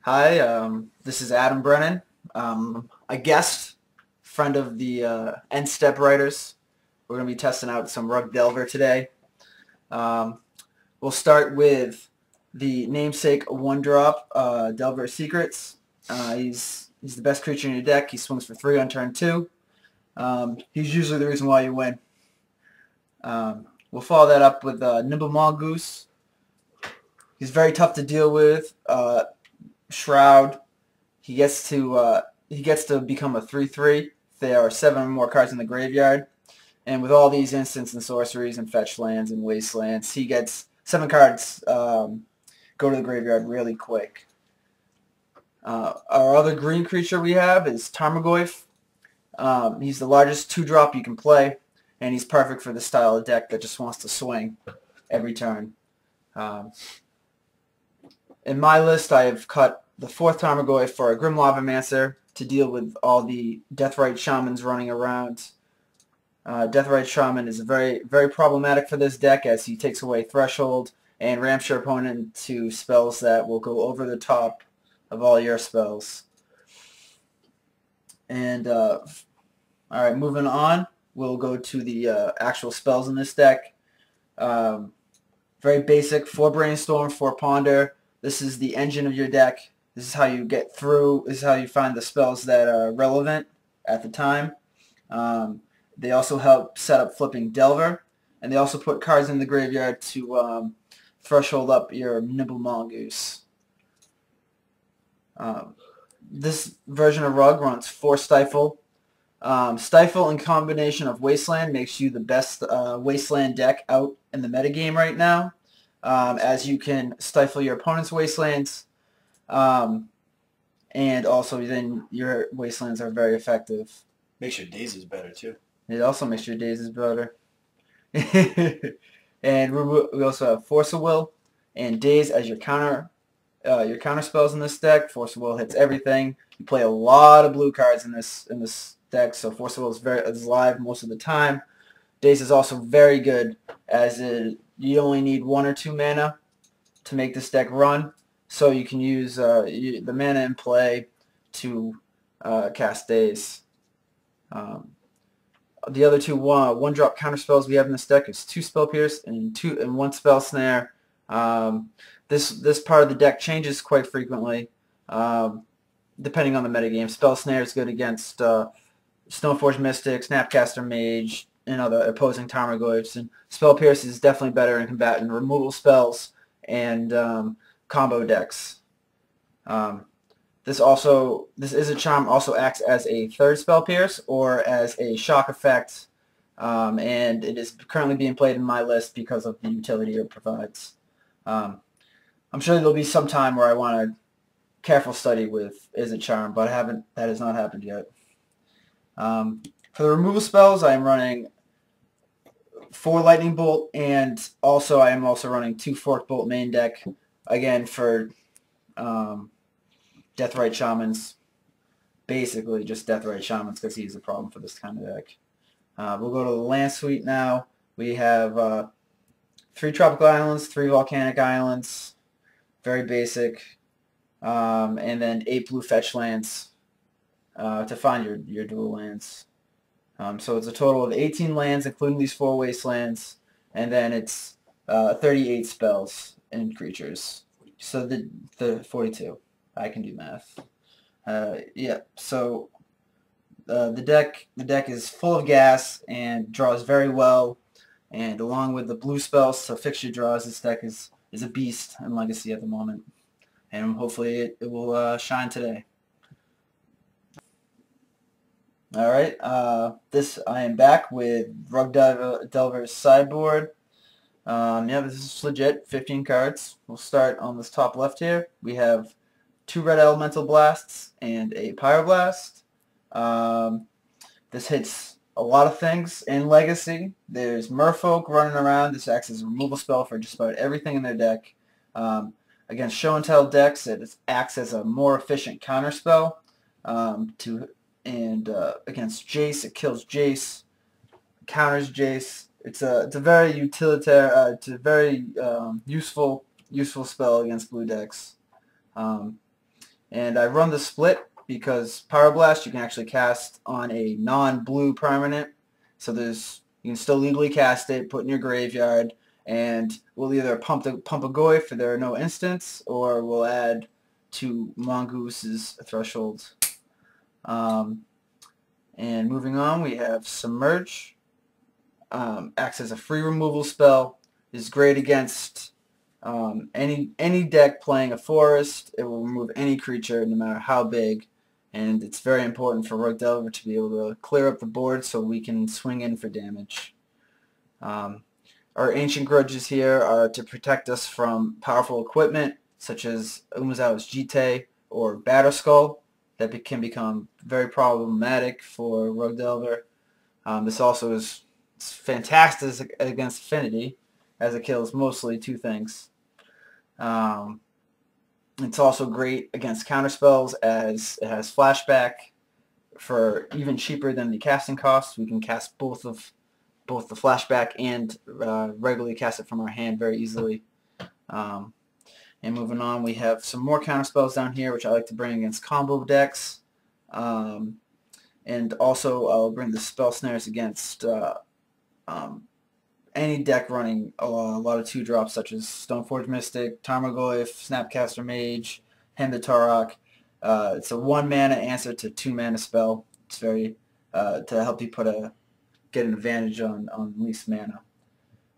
Hi, this is Adam Brennan, a guest, friend of the TheEndStep writers. We're going to be testing out some Rug Delver today. Um, we'll start with the namesake one-drop Delver Secrets. He's the best creature in your deck. He swings for 3 on turn 2. He's usually the reason why you win. We'll follow that up with Nimble Mongoose. He's very tough to deal with. Shroud. He gets to become a 3/3. There are 7 or more cards in the graveyard, and with all these instants and sorceries and fetch lands and wastelands, he gets 7 cards go to the graveyard really quick. Our other green creature we have is Tarmogoyf. He's the largest 2-drop you can play, and he's perfect for the style of deck that just wants to swing every turn. Um, in my list, I have cut the 4th Tarmogoyf for a Grim Lavamancer to deal with all the Deathrite Shamans running around. Deathrite Shaman is very, very problematic for this deck as he takes away Threshold and ramps your opponent to spells that will go over the top of all your spells. And, alright, moving on, we'll go to the actual spells in this deck. Very basic, 4 Brainstorm, 4 Ponder. This is the engine of your deck. This is how you get through. This is how you find the spells that are relevant at the time. They also help set up flipping Delver, and they also put cards in the graveyard to threshold up your Nimble Mongoose. This version of Rug runs 4 Stifle. Stifle in combination of Wasteland makes you the best Wasteland deck out in the metagame right now, as you can stifle your opponent's Wastelands, and also then your Wastelands are very effective. Makes your dazes better too. It also makes your dazes better. And we also have Force of Will and Daze as your counter spells in this deck. Force of Will hits everything. You play a lot of blue cards in this deck, so Force of Will is live most of the time. Daze is also very good as you only need 1 or 2 mana to make this deck run, so you can use the mana in play to cast Daze. The other 2 one-drop counter spells we have in this deck is 2 Spell Pierce and 1 Spell Snare. This part of the deck changes quite frequently, depending on the metagame. Spell Snare is good against Stoneforge Mystic, Snapcaster Mage, and other opposing Tarmogoyfs, and Spell Pierce is definitely better in combating removal spells and combo decks. This Is a Charm also acts as a 3rd Spell Pierce or as a shock effect, and it is currently being played in my list because of the utility it provides. I'm sure there'll be some time where I want to careful study with Is a Charm, but that has not happened yet. For the removal spells, I am running 4 Lightning Bolt, and I am also running 2 Fork Bolt main deck, again for Deathrite Shamans. Basically just Deathrite Shamans because he's a problem for this kind of deck. We'll go to the land suite now. We have 3 Tropical Islands, 3 Volcanic Islands, very basic, and then 8 blue fetch lands to find your dual lands. So it's a total of 18 lands, including these 4 wastelands, and then it's 38 spells and creatures. So the 42. I can do math. Yeah. So the deck is full of gas and draws very well, and along with the blue spells to fix your draws, this deck is a beast in Legacy at the moment, and hopefully it will shine today. All right, I am back with Rug Delver's sideboard. Yeah, this is legit, 15 cards. We'll start on this top left here. We have 2 red elemental blasts and a pyroblast. This hits a lot of things in Legacy. There's Merfolk running around. This acts as a removal spell for just about everything in their deck. Against show and tell decks, it acts as a more efficient counter spell against Jace, it kills Jace, counters Jace. It's a very utilitarian. It's a very useful spell against blue decks. And I run the split because Power Blast you can actually cast on a non-blue permanent, you can actually cast on a non-blue permanent. So you can still legally cast it, put in your graveyard, and we'll either pump a Goyf if there are no instants, or we'll add to Mongoose's threshold. And moving on, we have Submerge. Acts as a free removal spell. Is great against any deck playing a forest. It will remove any creature, no matter how big. And it's very important for Rogue Delver to be able to clear up the board so we can swing in for damage. Our Ancient Grudges here are to protect us from powerful equipment, such as Umezawa's Jite or Batterskull, that can become very problematic for Rogue Delver. This also is fantastic against Affinity, as it kills mostly two things. It's also great against counterspells, as it has flashback for even cheaper than the casting cost. We can cast both the flashback and regularly cast it from our hand very easily. And moving on, we have some more counterspells down here, which I like to bring against combo decks. And also I'll bring the spell snares against any deck running a lot of 2-drops, such as Stoneforge Mystic, Tarmogoyf, Snapcaster Mage, Hand the Tarok. It's a 1-mana answer to 2-mana spell. It's very to help you get an advantage on least mana.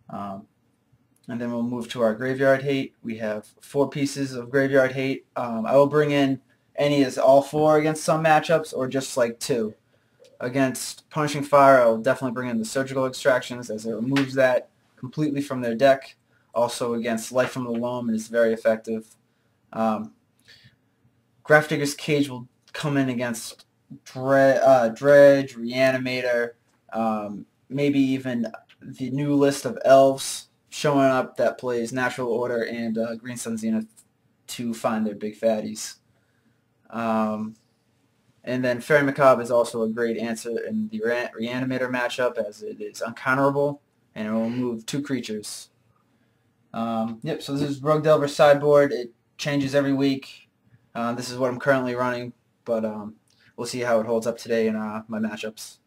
And then we'll move to our Graveyard Hate. We have 4 pieces of Graveyard Hate. I will bring in any as all 4 against some matchups, or just like 2. Against Punishing Fire, I will definitely bring in the Surgical Extractions, as it removes that completely from their deck. Also against Life from the Loam, it is very effective. Grafdigger's Cage will come in against Dredge, Reanimator, maybe even the new list of elves showing up that plays Natural Order and Green Sun Zenith to find their big fatties. And then Fairy Macabre is also a great answer in the Reanimator matchup, as it is uncounterable, and it will move 2 creatures. Yep, so this is Rogue Delver sideboard. It changes every week. This is what I'm currently running, but we'll see how it holds up today in my matchups.